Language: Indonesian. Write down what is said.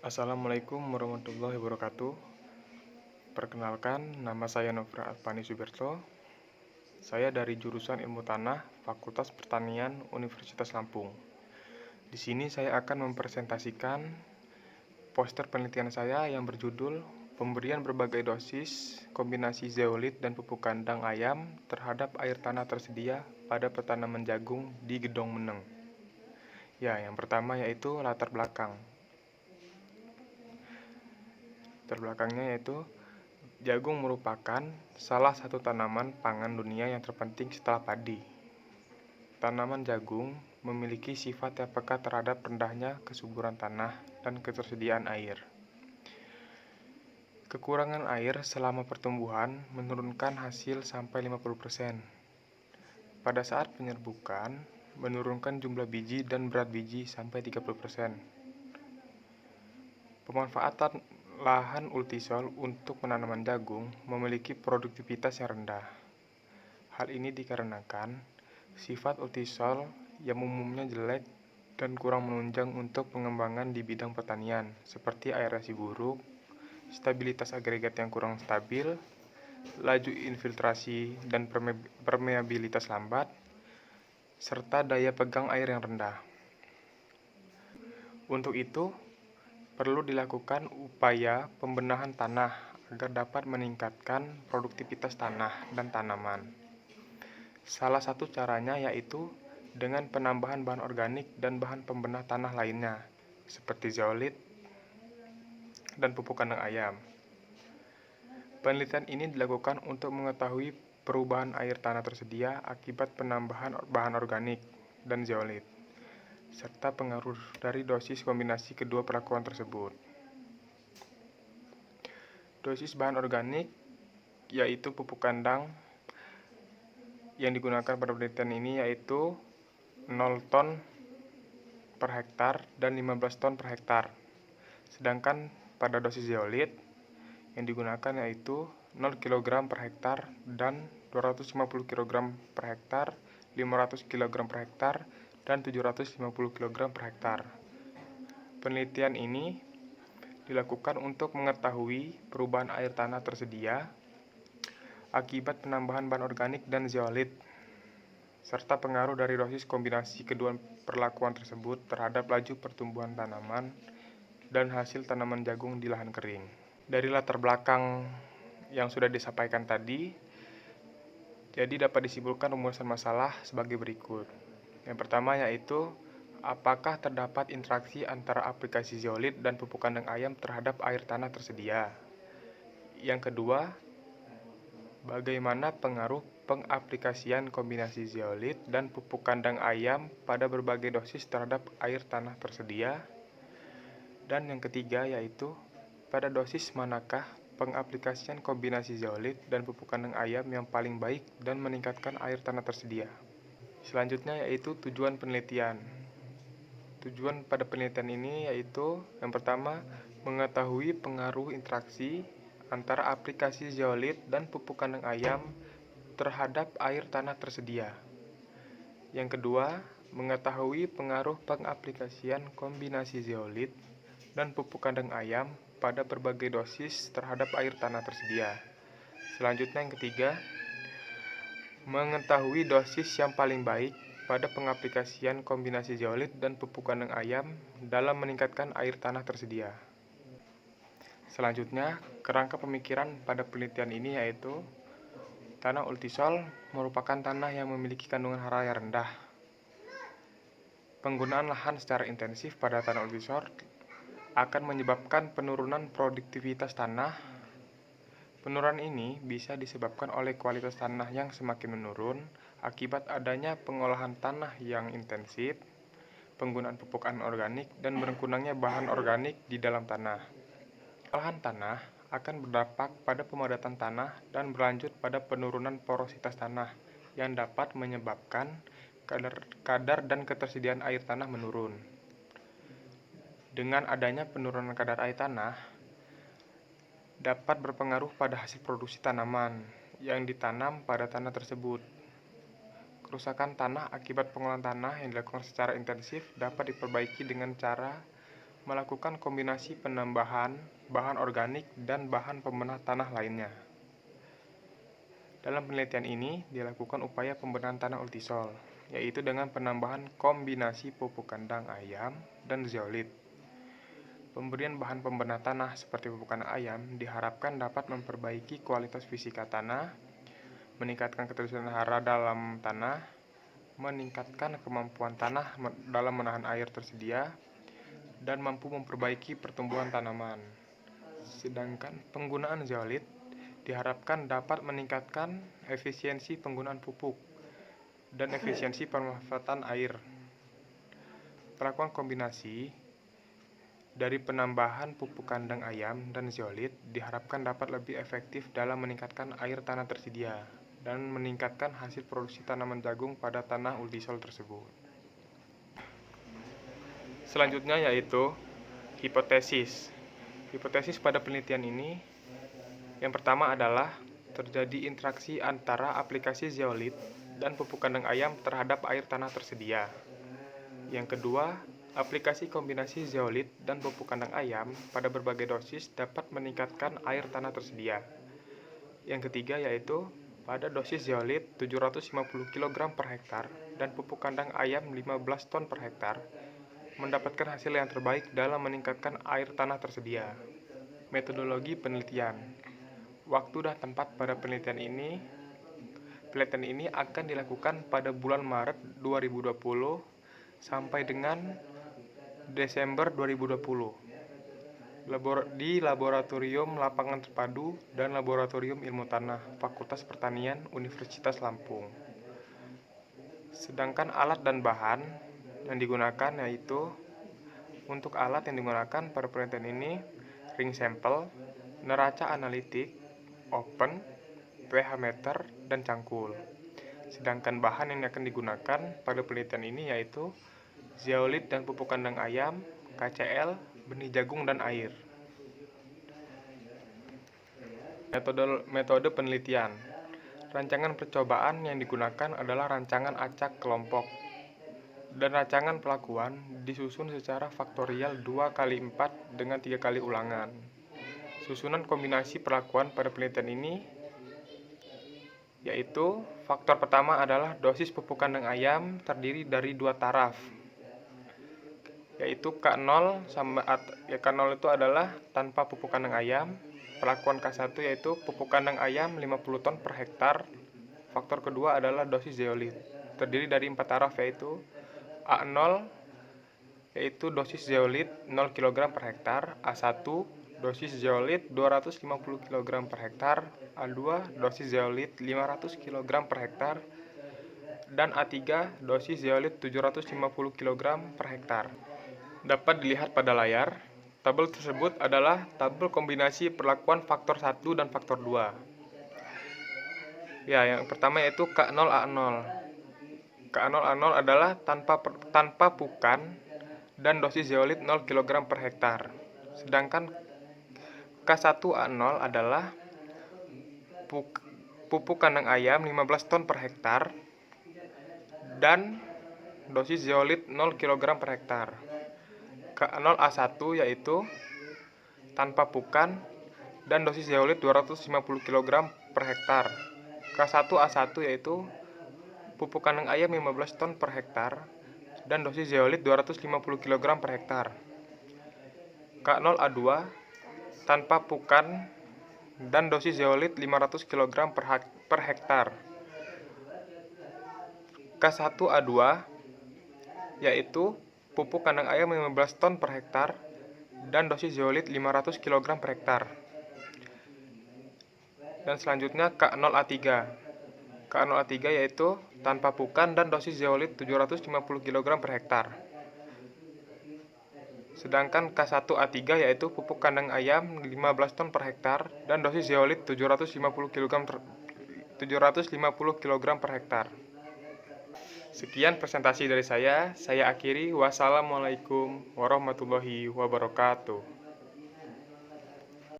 Assalamualaikum warahmatullahi wabarakatuh. Perkenalkan, nama saya Nofra Alpani Suberto. Saya dari jurusan Ilmu Tanah, Fakultas Pertanian, Universitas Lampung. Di sini saya akan mempresentasikan poster penelitian saya yang berjudul Pemberian berbagai dosis kombinasi zeolit dan pupuk kandang ayam terhadap air tanah tersedia pada petanaman jagung di Gedong Meneng. Ya, yang pertama yaitu latar belakang. Latar belakangnya yaitu jagung merupakan salah satu tanaman pangan dunia yang terpenting setelah padi. Tanaman jagung memiliki sifat yang peka terhadap rendahnya kesuburan tanah dan ketersediaan air. Kekurangan air selama pertumbuhan menurunkan hasil sampai 50%. Pada saat penyerbukan, menurunkan jumlah biji dan berat biji sampai 30%. Pemanfaatan lahan ultisol untuk penanaman jagung memiliki produktivitas yang rendah. Hal ini dikarenakan sifat ultisol yang umumnya jelek dan kurang menunjang untuk pengembangan di bidang pertanian, seperti aerasi buruk, stabilitas agregat yang kurang stabil, laju infiltrasi dan permeabilitas lambat, serta daya pegang air yang rendah. Untuk itu, perlu dilakukan upaya pembenahan tanah agar dapat meningkatkan produktivitas tanah dan tanaman. Salah satu caranya yaitu dengan penambahan bahan organik dan bahan pembenah tanah lainnya, seperti zeolit dan pupuk kandang ayam. Penelitian ini dilakukan untuk mengetahui perubahan air tanah tersedia akibat penambahan bahan organik dan zeolit, serta pengaruh dari dosis kombinasi kedua perlakuan tersebut. Dosis bahan organik yaitu pupuk kandang yang digunakan pada penelitian ini yaitu 0 ton per hektar dan 15 ton per hektar. Sedangkan pada dosis zeolit yang digunakan yaitu 0 kg per hektar dan 250 kg per hektar, 500 kg per hektar, dan 750 kg per hektar. Penelitian ini dilakukan untuk mengetahui perubahan air tanah tersedia akibat penambahan bahan organik dan zeolit, serta pengaruh dari dosis kombinasi kedua perlakuan tersebut terhadap laju pertumbuhan tanaman dan hasil tanaman jagung di lahan kering. Dari latar belakang yang sudah disampaikan tadi, jadi dapat disimpulkan rumusan masalah sebagai berikut. Yang pertama yaitu, apakah terdapat interaksi antara aplikasi zeolit dan pupuk kandang ayam terhadap air tanah tersedia? Yang kedua, bagaimana pengaruh pengaplikasian kombinasi zeolit dan pupuk kandang ayam pada berbagai dosis terhadap air tanah tersedia? Dan yang ketiga yaitu, pada dosis manakah pengaplikasian kombinasi zeolit dan pupuk kandang ayam yang paling baik dan meningkatkan air tanah tersedia? Selanjutnya yaitu tujuan penelitian. Tujuan pada penelitian ini yaitu, yang pertama, mengetahui pengaruh interaksi antara aplikasi zeolit dan pupuk kandang ayam terhadap air tanah tersedia. Yang kedua, mengetahui pengaruh pengaplikasian kombinasi zeolit dan pupuk kandang ayam pada berbagai dosis terhadap air tanah tersedia. Selanjutnya yang ketiga, mengetahui dosis yang paling baik pada pengaplikasian kombinasi zeolit dan pupuk kandang ayam dalam meningkatkan air tanah tersedia. Selanjutnya, kerangka pemikiran pada penelitian ini yaitu, tanah ultisol merupakan tanah yang memiliki kandungan hara yang rendah. Penggunaan lahan secara intensif pada tanah ultisol akan menyebabkan penurunan produktivitas tanah. Penurunan ini bisa disebabkan oleh kualitas tanah yang semakin menurun akibat adanya pengolahan tanah yang intensif, penggunaan pupuk anorganik, dan berkurangnya bahan organik di dalam tanah. Pengolahan tanah akan berdampak pada pemadatan tanah dan berlanjut pada penurunan porositas tanah yang dapat menyebabkan kadar dan ketersediaan air tanah menurun. Dengan adanya penurunan kadar air tanah, dapat berpengaruh pada hasil produksi tanaman yang ditanam pada tanah tersebut. Kerusakan tanah akibat pengolahan tanah yang dilakukan secara intensif dapat diperbaiki dengan cara melakukan kombinasi penambahan bahan organik dan bahan pembenah tanah lainnya. Dalam penelitian ini dilakukan upaya pembenahan tanah ultisol, yaitu dengan penambahan kombinasi pupuk kandang ayam dan zeolit. Pemberian bahan pembenah tanah seperti pupuk kandang ayam diharapkan dapat memperbaiki kualitas fisika tanah, meningkatkan keterusan hara dalam tanah, meningkatkan kemampuan tanah dalam menahan air tersedia, dan mampu memperbaiki pertumbuhan tanaman. Sedangkan penggunaan zeolit diharapkan dapat meningkatkan efisiensi penggunaan pupuk dan efisiensi pemanfaatan air. Perlakuan kombinasi dari penambahan pupuk kandang ayam dan zeolit diharapkan dapat lebih efektif dalam meningkatkan air tanah tersedia dan meningkatkan hasil produksi tanaman jagung pada tanah ultisol tersebut. Selanjutnya yaitu hipotesis. Hipotesis pada penelitian ini yang pertama adalah terjadi interaksi antara aplikasi zeolit dan pupuk kandang ayam terhadap air tanah tersedia. Yang kedua, aplikasi kombinasi zeolit dan pupuk kandang ayam pada berbagai dosis dapat meningkatkan air tanah tersedia. Yang ketiga yaitu pada dosis zeolit 750 kg per hektar dan pupuk kandang ayam 15 ton per hektar mendapatkan hasil yang terbaik dalam meningkatkan air tanah tersedia. Metodologi penelitian. Waktu dan tempat pada penelitian ini akan dilakukan pada bulan Maret 2020 sampai dengan Desember 2020 di Laboratorium Lapangan Terpadu dan Laboratorium Ilmu Tanah Fakultas Pertanian Universitas Lampung. Sedangkan alat dan bahan yang digunakan yaitu untuk alat yang digunakan pada penelitian ini ring sampel, neraca analitik, open, pH meter, dan cangkul. Sedangkan bahan yang akan digunakan pada penelitian ini yaitu zeolit dan pupuk kandang ayam, KCl, benih jagung, dan air. Metode penelitian. Rancangan percobaan yang digunakan adalah rancangan acak kelompok, dan rancangan pelakuan disusun secara faktorial 2 kali 4 dengan 3 kali ulangan. Susunan kombinasi perlakuan pada penelitian ini yaitu faktor pertama adalah dosis pupuk kandang ayam terdiri dari 2 taraf, yaitu K0 K0 itu adalah tanpa pupuk kandang ayam. Perlakuan K1 yaitu pupuk kandang ayam 50 ton per hektar. Faktor kedua adalah dosis zeolit terdiri dari 4 taraf yaitu A0 yaitu dosis zeolit 0 kg per hektar, A1 dosis zeolit 250 kg per hektar, A2 dosis zeolit 500 kg per hektar, dan A3 dosis zeolit 750 kg per hektar. Dapat dilihat pada layar, tabel tersebut adalah tabel kombinasi perlakuan faktor 1 dan faktor 2. Ya, yang pertama yaitu K0A0. K0A0 adalah tanpa pukan dan dosis zeolit 0 kg per hektar. Sedangkan K1A0 adalah pupuk kandang ayam 15 ton per hektar dan dosis zeolit 0 kg per hektar. K0A1 yaitu tanpa pukan dan dosis zeolit 250 kg per hektar. K1A1 yaitu pupuk kandang ayam 15 ton per hektar dan dosis zeolit 250 kg per hektar. K0A2 tanpa pukan dan dosis zeolit 500 kg per hektar. K1A2 yaitu pupuk kandang ayam 15 ton per hektar dan dosis zeolit 500 kg per hektar. Dan selanjutnya K0A3. K0A3 yaitu tanpa pukan dan dosis zeolit 750 kg per hektar. Sedangkan K1A3 yaitu pupuk kandang ayam 15 ton per hektar dan dosis zeolit 750 kg per hektar. Sekian presentasi dari saya akhiri. Wassalamualaikum warahmatullahi wabarakatuh.